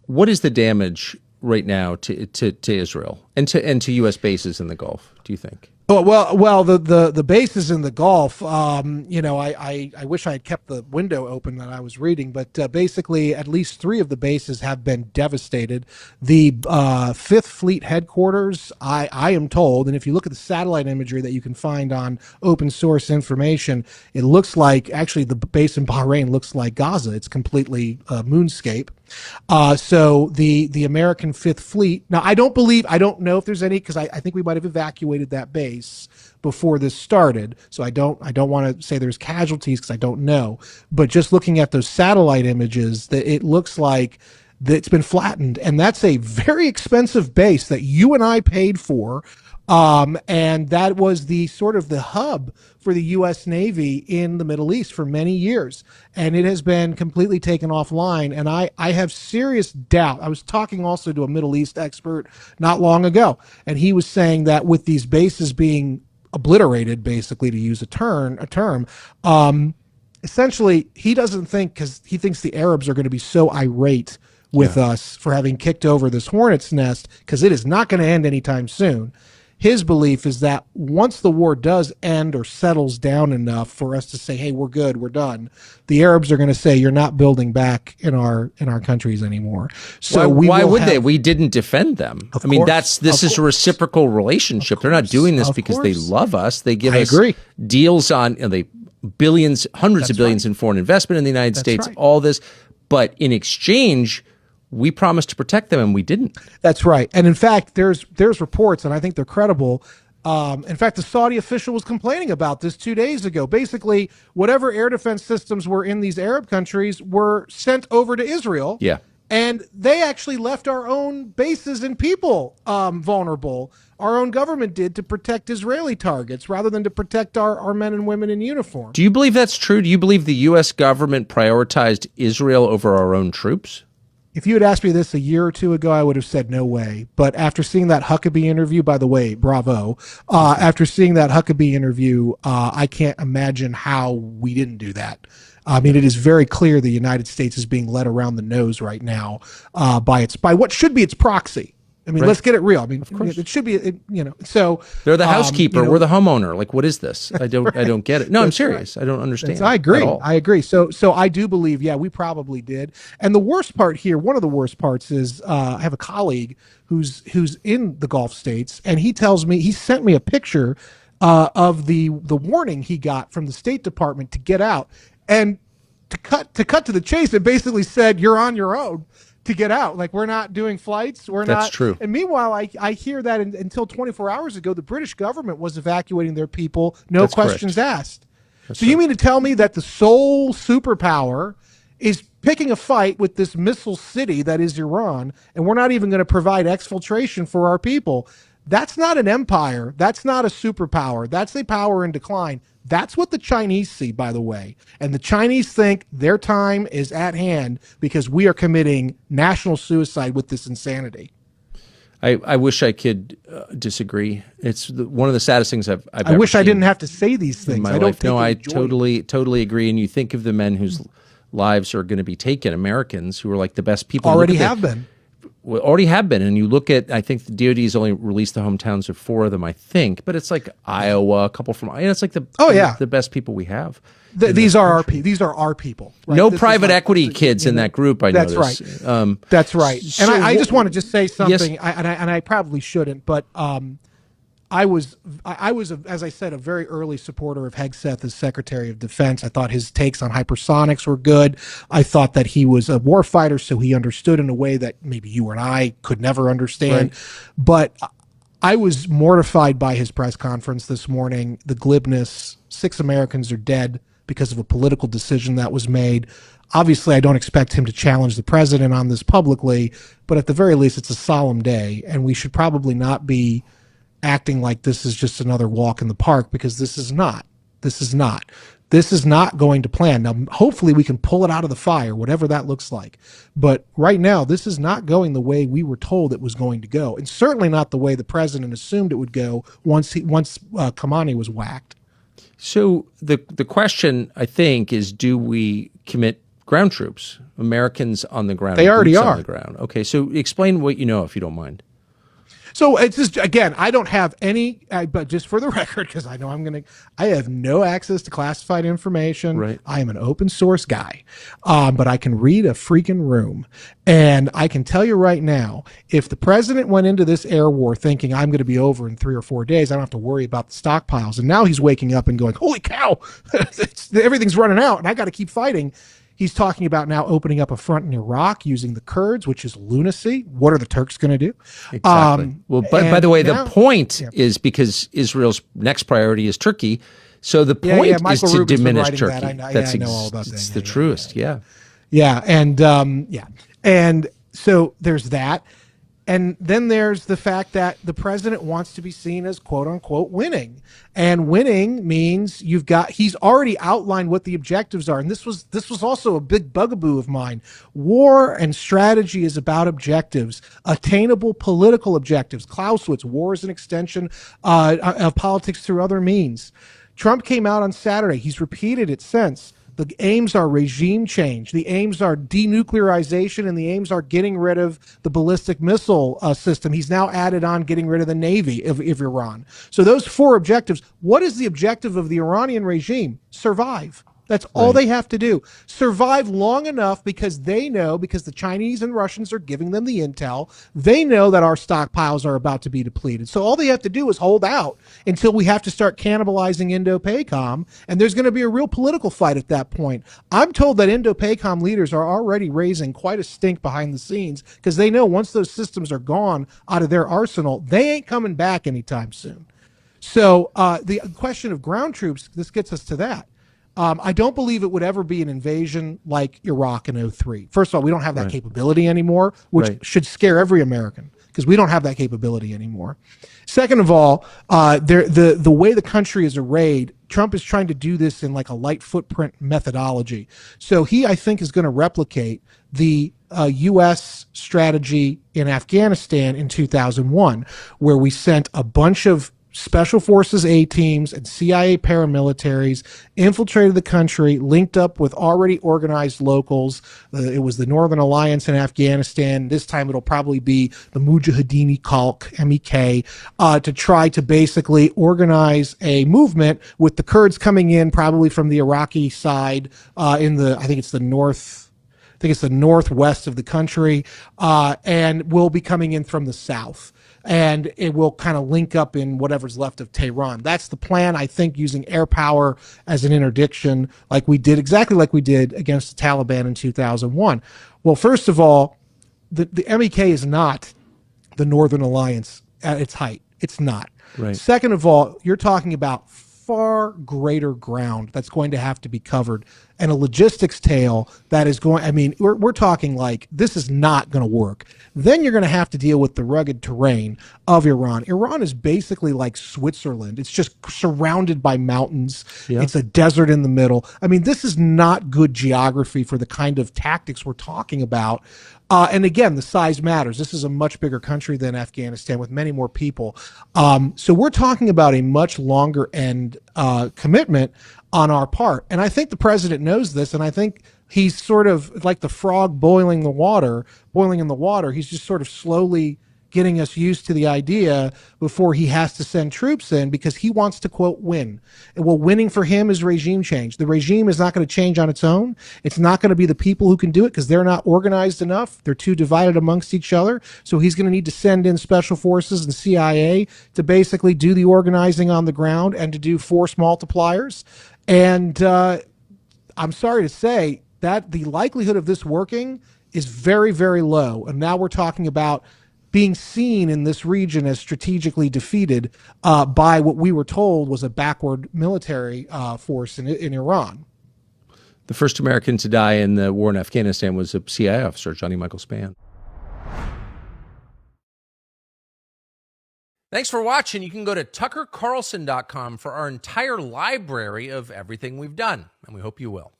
What is the damage right now to Israel and to U.S. bases in the Gulf, do you think? Oh, well, the bases in the Gulf. I wish I had kept the window open that I was reading, but basically, at least three of the bases have been devastated. The Fifth Fleet headquarters, I am told, and if you look at the satellite imagery that you can find on open source information, it looks like actually the base in Bahrain looks like Gaza. It's completely moonscape. So the American Fifth Fleet. Now, I don't know if there's any, because I think we might have evacuated that base before this started. So I don't want to say there's casualties because I don't know. But just looking at those satellite images, that it looks like that it's been flattened, and that's a very expensive base that you and I paid for. And that was the sort of the hub for the U.S. Navy in the Middle East for many years. And it has been completely taken offline. And I have serious doubt. I was talking also to a Middle East expert not long ago, and he was saying that with these bases being obliterated, basically, to use a term, essentially, he doesn't think, because he thinks the Arabs are going to be so irate with us for having kicked over this hornet's nest, because it is not going to end anytime soon. His belief is that once the war does end or settles down enough for us to say, hey, we're good, we're done, the Arabs are going to say, you're not building back in our countries anymore. So why would they? We didn't defend them. I mean, this is a reciprocal relationship. They're not doing this because they love us. They give us deals on billions, hundreds of billions in foreign investment in the United States, all this. But in exchange, we promised to protect them, and we didn't. That's right. And in fact, there's reports, and I think they're credible. In fact, the Saudi official was complaining about this 2 days ago. Basically, whatever air defense systems were in these Arab countries were sent over to Israel. Yeah. And they actually left our own bases and people vulnerable. Our own government did, to protect Israeli targets rather than to protect our men and women in uniform. Do you believe that's true? Do you believe the U.S. government prioritized Israel over our own troops? If you had asked me this a year or two ago, I would have said no way. But after seeing that Huckabee interview, by the way, bravo. After seeing that Huckabee interview, I can't imagine how we didn't do that. I mean, it is very clear the United States is being led around the nose right now by what should be its proxy. I mean, let's get it real. I mean, it should be, so they're the housekeeper. We're the homeowner. Like, what is this? I don't get it. No, I'm serious. Right. I don't understand. I agree. So I do believe, we probably did. And the worst part here, one of the worst parts is, I have a colleague who's in the Gulf states, and he tells me, he sent me a picture of the warning he got from the State Department to get out. And to cut to the chase, it basically said, you're on your own to get out. Like, we're not doing flights. That's true. And meanwhile, I hear that until 24 hours ago, the British government was evacuating their people, no questions asked. So you mean to tell me that the sole superpower is picking a fight with this missile city that is Iran, and we're not even going to provide exfiltration for our people? That's not an empire. That's not a superpower. That's a power in decline. That's what the Chinese see, by the way. And the Chinese think their time is at hand because we are committing national suicide with this insanity. I wish I could disagree. It's one of the saddest things I've ever I wish seen I didn't have to say these things. In my life. No, I totally agree. And you think of the men whose lives are going to be taken, Americans who are like the best people. Already have been. And you look at, I think the DoD has only released the hometowns of 4 of them, I think, but it's like Iowa, a couple from, it's like the best people we have. These are our people. Right? No private equity kids in that group. I know that's right. That's right. And I just want to just say something, yes. and I probably shouldn't, but I was, as I said, a very early supporter of Hegseth as Secretary of Defense. I thought his takes on hypersonics were good. I thought that he was a warfighter, so he understood in a way that maybe you and I could never understand. Right. But I was mortified by his press conference this morning, the glibness. 6 Americans are dead because of a political decision that was made. Obviously, I don't expect him to challenge the president on this publicly, but at the very least, it's a solemn day, and we should probably not be acting like this is just another walk in the park, because this is not going to plan. Now, hopefully we can pull it out of the fire, whatever that looks like. But right now, this is not going the way we were told it was going to go, and certainly not the way the president assumed it would go once Khamenei was whacked. So the question, I think, is, do we commit ground troops, Americans on the ground. They already are on the ground. Okay, so explain what you know, if you don't mind. So it's just, again, I don't have any, but just for the record, because I know I have no access to classified information. Right. I am an open source guy, but I can read a freaking room. And I can tell you right now, if the president went into this air war thinking I'm going to be over in 3 or 4 days, I don't have to worry about the stockpiles. And now he's waking up and going, holy cow, everything's running out and I got to keep fighting. He's talking about now opening up a front in Iraq using the Kurds, which is lunacy. What are the Turks going to do? Exactly. Well, by the way, the point is because Israel's next priority is Turkey. So the point is to diminish Turkey. I know all about that. It's the truest. Yeah. Yeah. And so there's that. And then there's the fact that the president wants to be seen as quote unquote winning. And winning means he's already outlined what the objectives are. And this was also a big bugaboo of mine. War and strategy is about objectives, attainable political objectives. Clausewitz, war is an extension of politics through other means. Trump came out on Saturday. He's repeated it since. The aims are regime change. The aims are denuclearization, and the aims are getting rid of the ballistic missile system. He's now added on getting rid of the Navy of Iran. So those 4 objectives. What is the objective of the Iranian regime? Survive. That's all they have to do. Survive long enough because the Chinese and Russians are giving them the intel. They know that our stockpiles are about to be depleted. So all they have to do is hold out until we have to start cannibalizing Indo-PACOM. And there's going to be a real political fight at that point. I'm told that Indo-PACOM leaders are already raising quite a stink behind the scenes because they know once those systems are gone out of their arsenal, they ain't coming back anytime soon. So the question of ground troops, this gets us to that. I don't believe it would ever be an invasion like Iraq in 2003. First of all, we don't have that capability anymore, which should scare every American because we don't have that capability anymore. Second of all, the way the country is arrayed, Trump is trying to do this in like a light footprint methodology. So he, I think, is going to replicate the U.S. strategy in Afghanistan in 2001, where we sent a bunch of Special Forces A-teams and CIA paramilitaries infiltrated the country, linked up with already organized locals. It was the Northern Alliance in Afghanistan. This time it'll probably be the Mujahideen Khalq, MEK, to try to basically organize a movement with the Kurds coming in probably from the Iraqi side I think it's the northwest of the country, and will be coming in from the south. And it will kind of link up in whatever's left of Tehran. That's the plan, I think, using air power as an interdiction, exactly like we did against the Taliban in 2001. Well, first of all, the MEK is not the Northern Alliance at its height. It's not. Right. Second of all, you're talking about far greater ground that's going to have to be covered, and a logistics tail that is we're talking like this is not going to work. Then you're going to have to deal with the rugged terrain of Iran. Iran is basically like Switzerland. It's just surrounded by mountains. Yeah. It's a desert in the middle. This is not good geography for the kind of tactics we're talking about. And again, the size matters. This is a much bigger country than Afghanistan with many more people. So we're talking about a much longer end commitment on our part. And I think the president knows this. And I think he's sort of like the frog boiling in the water. He's just sort of slowly getting us used to the idea before he has to send troops in because he wants to, quote, win. And winning for him is regime change. The regime is not going to change on its own. It's not going to be the people who can do it because they're not organized enough. They're too divided amongst each other. So he's going to need to send in special forces and CIA to basically do the organizing on the ground and to do force multipliers. And I'm sorry to say that the likelihood of this working is very, very low. And now we're talking about being seen in this region as strategically defeated by what we were told was a backward military force in Iran. The first American to die in the war in Afghanistan was a CIA officer, Johnny Michael Spann. Thanks for watching. You can go to tuckercarlson.com for our entire library of everything we've done, and we hope you will.